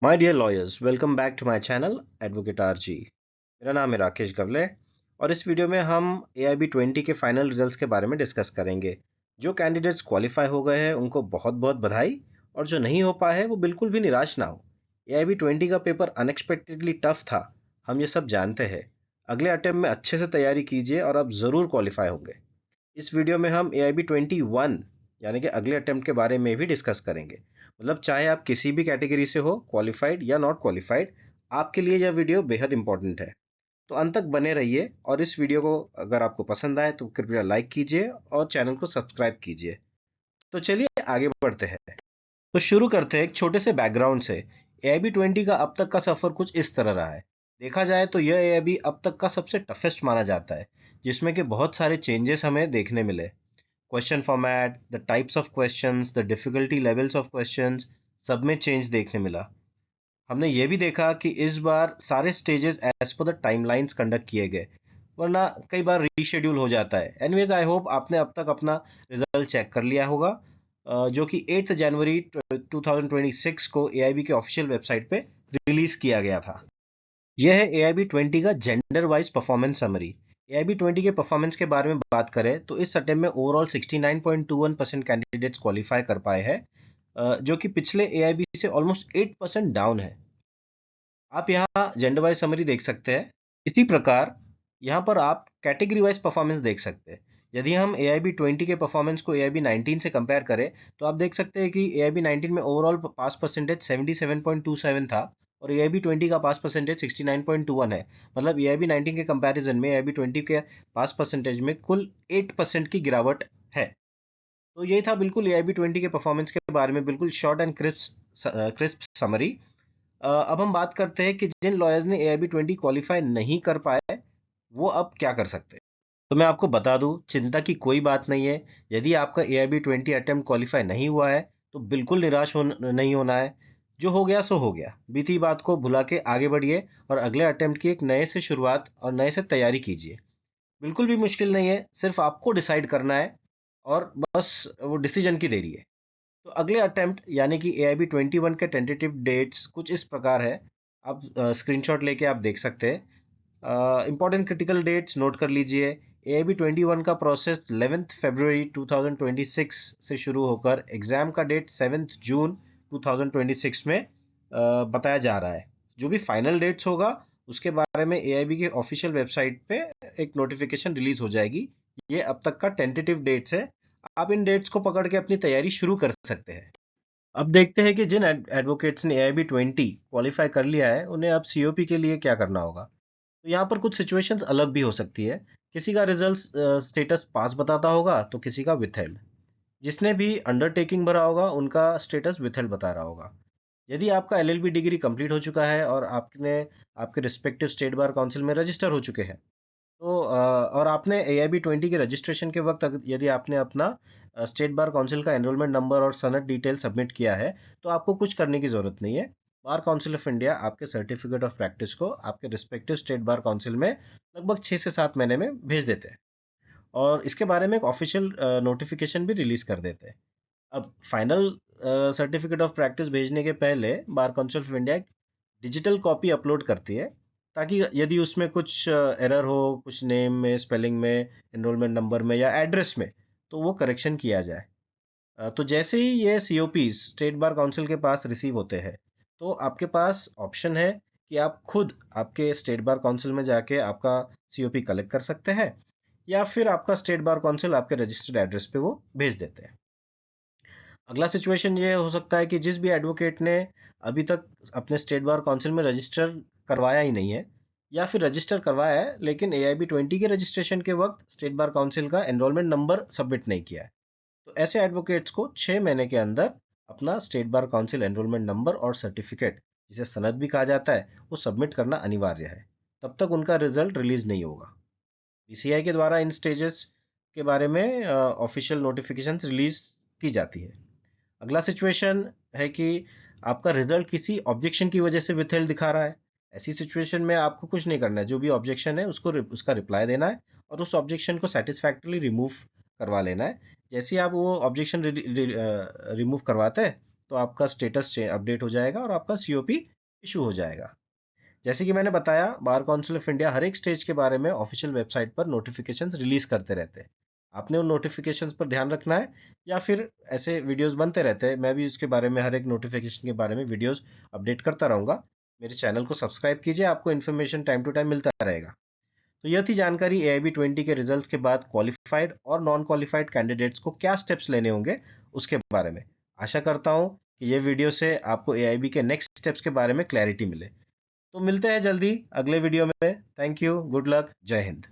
My dear lawyers, welcome back to my channel advocate RG. मेरा नाम है राकेश गवले और इस वीडियो में हम AIB 20 के फाइनल रिजल्ट्स के बारे में डिस्कस करेंगे। जो कैंडिडेट्स क्वालिफाई हो गए हैं उनको बहुत बहुत बधाई, और जो नहीं हो पाए हैं वो बिल्कुल भी निराश ना हो। AIB 20 का पेपर अनएक्सपेक्टेडली टफ था, हम ये सब जानते हैं। अगले अटेम्प्ट में अच्छे से तैयारी कीजिए और आप ज़रूर क्वालिफाई होंगे। इस वीडियो में हम AIB 21 यानी कि अगले अटेम्प्ट के बारे में भी डिस्कस करेंगे। मतलब चाहे आप किसी भी कैटेगरी से हो, क्वालिफाइड या नॉट क्वालिफाइड, आपके लिए यह वीडियो बेहद इंपॉर्टेंट है। तो अंत तक बने रहिए और इस वीडियो को अगर आपको पसंद आए तो कृपया लाइक कीजिए और चैनल को सब्सक्राइब कीजिए। तो चलिए आगे बढ़ते हैं। तो शुरू करते हैं एक छोटे से बैकग्राउंड से। AIB 20 का अब तक का सफर कुछ इस तरह रहा है। देखा जाए तो यह AIB अब तक का सबसे टफेस्ट माना जाता है, जिसमें कि बहुत सारे चेंजेस हमें देखने मिले। Question format, the types of questions, the difficulty levels of questions, सब में चेंज देखने मिला। हमने ये भी देखा कि इस बार सारे stages as per the timelines conduct किए गए, वरना कई बार रीशेड्यूल हो जाता है। एनीवेज, आई होप आपने अब तक अपना रिजल्ट चेक कर लिया होगा, जो कि 8 जनवरी 2026 को AIB के ऑफिशियल वेबसाइट पे रिलीज किया गया था। यह है AIB 20 का gender wise performance summary. AIB 20 के परफॉर्मेंस के बारे में बात करें तो इस अटेम्प्ट में ओवरऑल 69.21% कैंडिडेट्स क्वालिफाई कर पाए हैं, जो कि पिछले AIB से ऑलमोस्ट 8% डाउन है। आप यहाँ जेंडर वाइज समरी देख सकते हैं। इसी प्रकार यहाँ पर आप कैटेगरी वाइज परफॉर्मेंस देख सकते हैं। यदि हम AIB 20 के परफॉर्मेंस को AIB 19 से कंपेयर करें तो आप देख सकते हैं कि AIB 19 में ओवरऑल पास परसेंटेज 77.27 था और AIB 20 का पास परसेंटेज 69.21 है। मतलब AIB 19 के कंपैरिजन में AIB 20 के पास परसेंटेज में कुल 8% की गिरावट है। तो यही था बिल्कुल AIB 20 के परफॉर्मेंस के बारे में बिल्कुल शॉर्ट एंड क्रिस्प समरी। अब हम बात करते हैं कि जिन लॉयर्स ने AIB 20 क्वालिफाई नहीं कर पाए वो अब क्या कर सकते हैं। तो मैं आपको बता दूं, चिंता की कोई बात नहीं है। यदि आपका AIB 20 अटेम्प्ट क्वालिफाई नहीं हुआ है तो बिल्कुल नहीं होना है। जो हो गया सो हो गया, बीती बात को भुला के आगे बढ़िए और अगले अटेम्प्ट की एक नए से शुरुआत और नए से तैयारी कीजिए। बिल्कुल भी मुश्किल नहीं है, सिर्फ आपको डिसाइड करना है और बस वो डिसीजन की देरी है। तो अगले अटेम्प्ट यानी कि AIB 21 के टेंटेटिव डेट्स कुछ इस प्रकार है। आप स्क्रीनशॉट लेके आप देख सकते हैं। इंपॉर्टेंट क्रिटिकल डेट्स नोट कर लीजिए। AIB 21 का प्रोसेस 11 फरवरी 2026 से शुरू होकर एग्जाम का डेट 7 जून 2026 में बताया जा रहा है। जो भी फाइनल डेट्स होगा उसके बारे में AIB के ऑफिशियल वेबसाइट पे एक नोटिफिकेशन रिलीज हो जाएगी। ये अब तक का टेंटेटिव डेट्स है। आप इन डेट्स को पकड़ के अपनी तैयारी शुरू कर सकते हैं। अब देखते हैं कि जिन एडवोकेट्स ने AIB 20 क्वालिफाई कर लिया है उन्हें अब COP के लिए क्या करना होगा। तो यहाँ पर कुछ सिचुएशंस अलग भी हो सकती है। किसी का रिजल्ट स्टेटस पास बताता होगा तो किसी का विथहेल्ड। जिसने भी अंडरटेकिंग भरा होगा उनका स्टेटस विथहेल्ड बता रहा होगा। यदि आपका LLB डिग्री कंप्लीट हो चुका है और आपने आपके रिस्पेक्टिव स्टेट बार काउंसिल में रजिस्टर हो चुके हैं, तो और आपने AIB 20 के रजिस्ट्रेशन के वक्त यदि आपने अपना स्टेट बार काउंसिल का एनरोलमेंट नंबर और सनद डिटेल सबमिट किया है तो आपको कुछ करने की ज़रूरत नहीं है। बार काउंसिल ऑफ इंडिया आपके सर्टिफिकेट ऑफ प्रैक्टिस को आपके रिस्पेक्टिव स्टेट बार काउंसिल में लगभग 6 से 7 महीने में भेज देते हैं और इसके बारे में एक ऑफिशियल नोटिफिकेशन भी रिलीज कर देते हैं। अब फाइनल सर्टिफिकेट ऑफ प्रैक्टिस भेजने के पहले bar council of India digital copy upload करती है, ताकि यदि उसमें कुछ एरर हो, कुछ नेम में, स्पेलिंग में, एनरोलमेंट नंबर में या एड्रेस में, तो वो करेक्शन किया जाए। तो जैसे ही ये COPs स्टेट बार काउंसिल के पास रिसीव होते हैं तो आपके पास ऑप्शन है कि आप खुद आपके स्टेट बार काउंसिल में जाके आपका COP कलेक्ट कर सकते हैं या फिर आपका स्टेट बार काउंसिल आपके रजिस्टर्ड एड्रेस पे वो भेज देते हैं। अगला सिचुएशन ये हो सकता है कि जिस भी एडवोकेट ने अभी तक अपने स्टेट बार काउंसिल में रजिस्टर करवाया ही नहीं है या फिर रजिस्टर करवाया है लेकिन AIB 20 के रजिस्ट्रेशन के वक्त स्टेट बार काउंसिल का एनरोलमेंट नंबर सबमिट नहीं किया है, तो ऐसे एडवोकेट्स को 6 महीने के अंदर अपना state bar council enrolment number और सर्टिफिकेट, जिसे सनद भी कहा जाता है, वो सबमिट करना अनिवार्य है। तब तक उनका रिजल्ट रिलीज नहीं होगा। BCI के द्वारा इन स्टेजेस के बारे में ऑफिशियल नोटिफिकेशन रिलीज की जाती है। अगला सिचुएशन है कि आपका रिजल्ट किसी ऑब्जेक्शन की वजह से विथहेल्ड दिखा रहा है। ऐसी सिचुएशन में आपको कुछ नहीं करना है, जो भी ऑब्जेक्शन है उसको उसका रिप्लाई देना है और उस ऑब्जेक्शन को सेटिस्फैक्टरली रिमूव करवा लेना है। जैसे ही आप वो ऑब्जेक्शन रिमूव करवाते हैं तो आपका स्टेटस अपडेट हो जाएगा और आपका COP इशू हो जाएगा। जैसे कि मैंने बताया, बार काउंसिल ऑफ इंडिया हर एक स्टेज के बारे में ऑफिशियल वेबसाइट पर नोटिफिकेशंस रिलीज करते रहते हैं। आपने उन नोटिफिकेशंस पर ध्यान रखना है, या फिर ऐसे वीडियोस बनते रहते हैं, मैं भी उसके बारे में हर एक नोटिफिकेशन के बारे में वीडियोस अपडेट करता रहूंगा। मेरे चैनल को सब्सक्राइब कीजिए, आपको इन्फॉर्मेशन टाइम टू टाइम मिलता रहेगा। तो यह थी जानकारी AIB 20 के रिजल्ट्स के बाद क्वालिफाइड और नॉन क्वालिफाइड कैंडिडेट्स को क्या स्टेप्स लेने होंगे उसके बारे में। आशा करता हूँ कि ये वीडियो से आपको AIB के नेक्स्ट स्टेप्स के बारे में क्लैरिटी मिले। तो मिलते हैं जल्दी अगले वीडियो में। थैंक यू, गुड लक, जय हिंद।